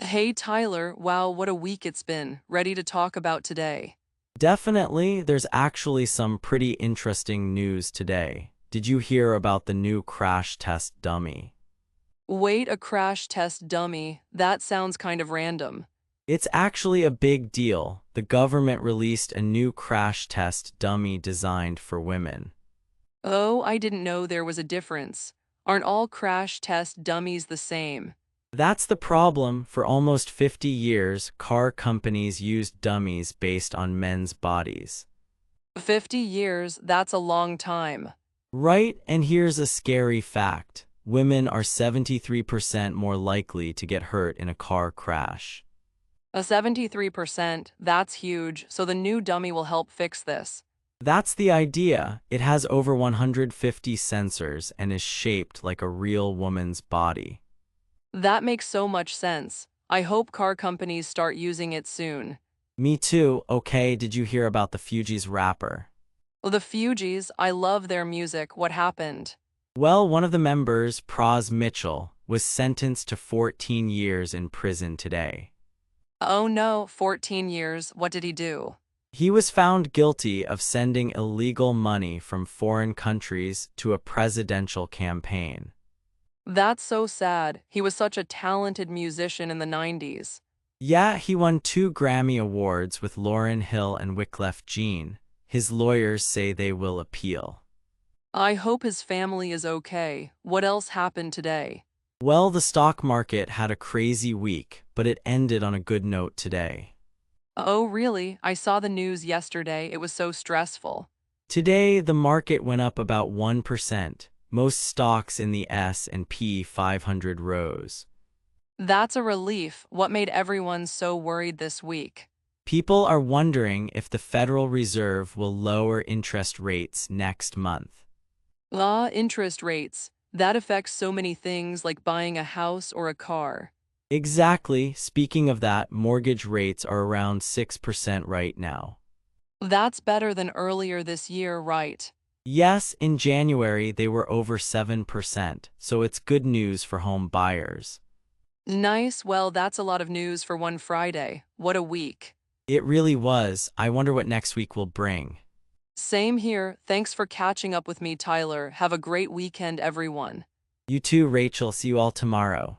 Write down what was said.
Hey Tyler, wow, what a week it's been. Ready to talk about today? Definitely, there's actually some pretty interesting news today. Did you hear about the new crash test dummy? Wait, a crash test dummy. That sounds kind of random. It's actually a big deal. The government released a new crash test dummy designed for women. Oh, I didn't know there was a difference. Aren't all crash test dummies the same? That's the problem. For almost 50 years, car companies used dummies based on men's bodies. 50 years, that's a long time. Right, and here's a scary fact. Women are 73% more likely to get hurt in a car crash. A 73%, that's huge, so the new dummy will help fix this. That's the idea. It has over 150 sensors and is shaped like a real woman's body. That makes so much sense. I hope car companies start using it soon. Me too. Okay, did you hear about the Fugees rapper? The Fugees, I love their music. What happened? Well, one of the members, Pras Mitchell, was sentenced to 14 years in prison today. Oh no, 14 years. What did he do? He was found guilty of sending illegal money from foreign countries to a presidential campaign. That's so sad. He was such a talented musician in the 90s. Yeah, he won 2 Grammy Awards with Lauryn Hill and Wyclef Jean. His lawyers say they will appeal. I hope his family is okay. What else happened today? Well, the stock market had a crazy week, but it ended on a good note today. Oh, really? I saw the news yesterday. It was so stressful. Today, the market went up about 1%. Most stocks in the S&P 500 rose. That's a relief. What made everyone so worried this week? People are wondering if the Federal Reserve will lower interest rates next month. Interest rates. That affects so many things like buying a house or a car. Exactly. Speaking of that, mortgage rates are around 6% right now. That's better than earlier this year, right? Yes, in January they were over 7%, so it's good news for home buyers. Nice. Well, that's a lot of news for one Friday. What a week. It really was. I wonder what next week will bring. Same here. Thanks for catching up with me, Tyler. Have a great weekend, everyone. You too, Rachel. See you all tomorrow.